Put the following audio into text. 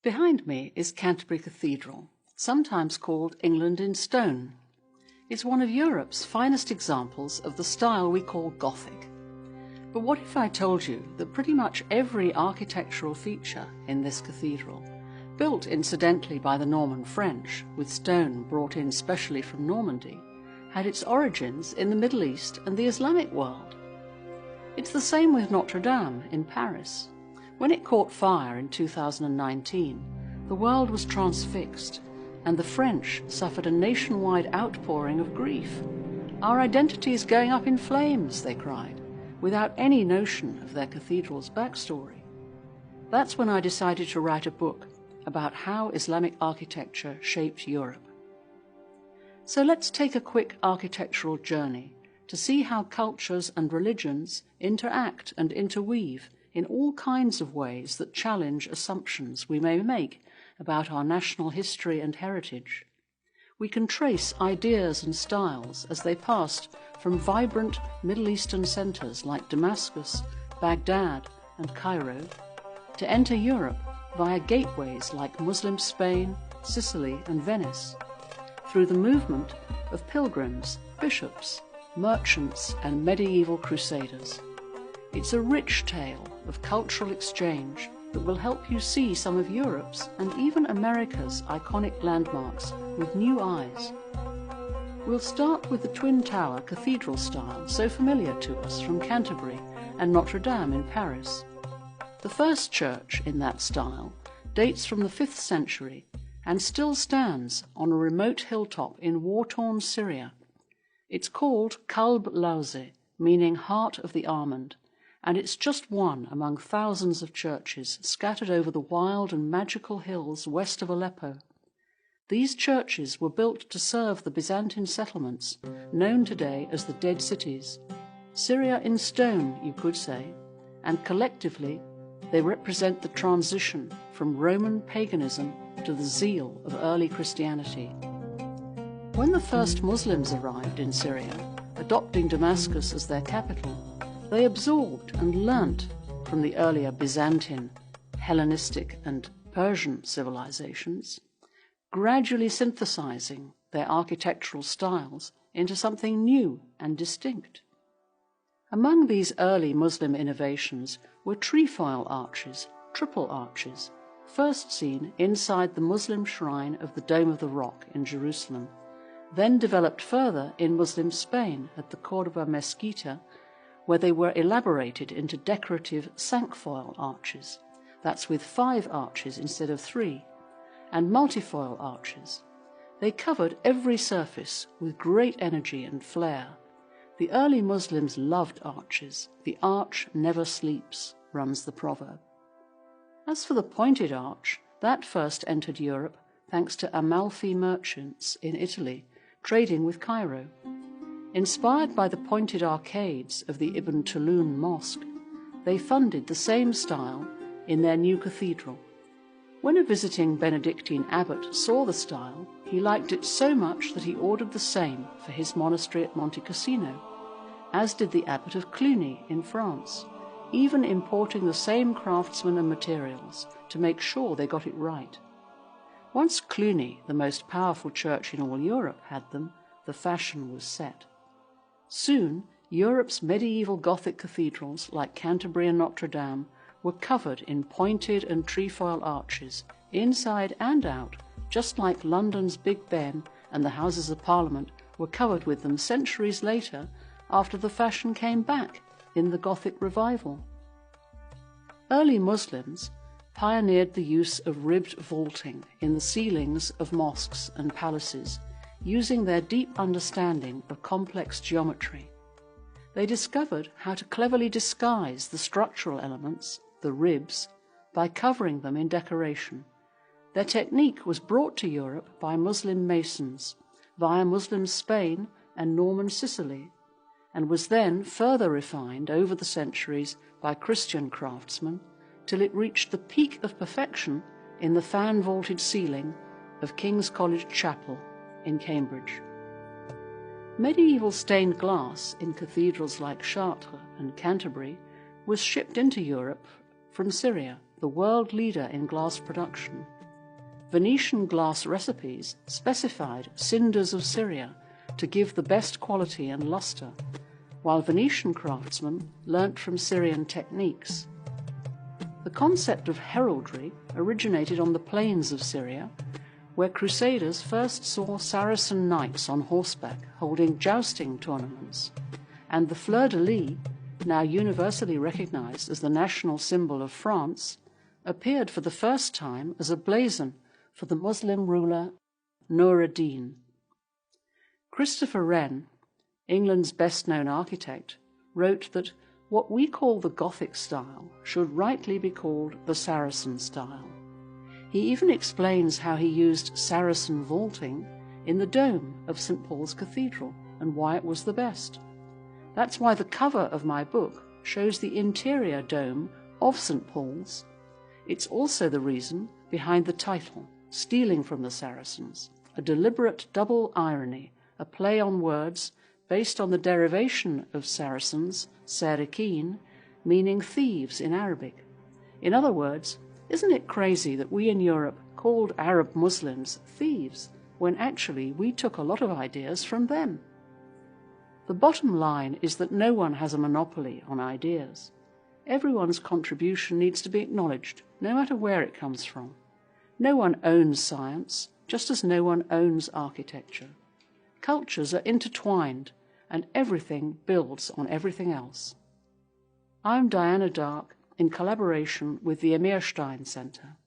Behind me is Canterbury Cathedral, sometimes called England in Stone. It's one of Europe's finest examples of the style we call Gothic. But what if I told you that pretty much every architectural feature in this cathedral, built incidentally by the Norman French, with stone brought in specially from Normandy, had its origins in the Middle East and the Islamic world? It's the same with Notre Dame in Paris. When it caught fire in 2019, the world was transfixed, and the French suffered a nationwide outpouring of grief. "Our identity is going up in flames," they cried, without any notion of their cathedral's backstory. That's when I decided to write a book about how Islamic architecture shaped Europe. So let's take a quick architectural journey to see how cultures and religions interact and interweave in all kinds of ways that challenge assumptions we may make about our national history and heritage. We can trace ideas and styles as they passed from vibrant Middle Eastern centers like Damascus, Baghdad, and Cairo, to enter Europe via gateways like Muslim Spain, Sicily, and Venice, through the movement of pilgrims, bishops, merchants, and medieval crusaders. It's a rich tale of cultural exchange that will help you see some of Europe's and even America's iconic landmarks with new eyes. We'll start with the Twin Tower cathedral style so familiar to us from Canterbury and Notre Dame in Paris. The first church in that style dates from the 5th century and still stands on a remote hilltop in war-torn Syria. It's called Qalb Lawze, meaning heart of the almond, and it's just one among thousands of churches scattered over the wild and magical hills west of Aleppo. These churches were built to serve the Byzantine settlements, known today as the Dead Cities. Syria in stone, you could say, and collectively they represent the transition from Roman paganism to the zeal of early Christianity. When the first Muslims arrived in Syria, adopting Damascus as their capital, they absorbed and learnt from the earlier Byzantine, Hellenistic, and Persian civilizations, gradually synthesizing their architectural styles into something new and distinct. Among these early Muslim innovations were trefoil arches, triple arches, first seen inside the Muslim shrine of the Dome of the Rock in Jerusalem, then developed further in Muslim Spain at the Córdoba Mesquita, where they were elaborated into decorative cinquefoil arches, that's with 5 arches instead of 3, and multifoil arches. They covered every surface with great energy and flair. The early Muslims loved arches. "The arch never sleeps," runs the proverb. As for the pointed arch, that first entered Europe thanks to Amalfi merchants in Italy, trading with Cairo. Inspired by the pointed arcades of the Ibn Tulun Mosque, they funded the same style in their new cathedral. When a visiting Benedictine abbot saw the style, he liked it so much that he ordered the same for his monastery at Monte Cassino, as did the abbot of Cluny in France, even importing the same craftsmen and materials to make sure they got it right. Once Cluny, the most powerful church in all Europe, had them, the fashion was set. Soon, Europe's medieval Gothic cathedrals, like Canterbury and Notre Dame, were covered in pointed and trefoil arches, inside and out, just like London's Big Ben and the Houses of Parliament were covered with them centuries later, after the fashion came back in the Gothic revival. Early Muslims pioneered the use of ribbed vaulting in the ceilings of mosques and palaces, using their deep understanding of complex geometry. They discovered how to cleverly disguise the structural elements, the ribs, by covering them in decoration. Their technique was brought to Europe by Muslim masons via Muslim Spain and Norman Sicily, and was then further refined over the centuries by Christian craftsmen till it reached the peak of perfection in the fan-vaulted ceiling of King's College Chapel in Cambridge. Medieval stained glass in cathedrals like Chartres and Canterbury was shipped into Europe from Syria, the world leader in glass production. Venetian glass recipes specified cinders of Syria to give the best quality and luster, while Venetian craftsmen learnt from Syrian techniques. The concept of heraldry originated on the plains of Syria, where crusaders first saw Saracen knights on horseback holding jousting tournaments, and the fleur-de-lis, now universally recognized as the national symbol of France, appeared for the first time as a blazon for the Muslim ruler Nur ad-Din. Christopher Wren, England's best-known architect, wrote that what we call the Gothic style should rightly be called the Saracen style. He even explains how he used Saracen vaulting in the dome of St. Paul's Cathedral and why it was the best. That's why the cover of my book shows the interior dome of St. Paul's. It's also the reason behind the title, Stealing from the Saracens, a deliberate double irony, a play on words based on the derivation of Saracens, Sarikin, meaning thieves in Arabic. In other words, isn't it crazy that we in Europe called Arab Muslims thieves when actually we took a lot of ideas from them? The bottom line is that no one has a monopoly on ideas. Everyone's contribution needs to be acknowledged, no matter where it comes from. No one owns science, just as no one owns architecture. Cultures are intertwined, and everything builds on everything else. I'm Diana Dark, in collaboration with the Amir Stein Center.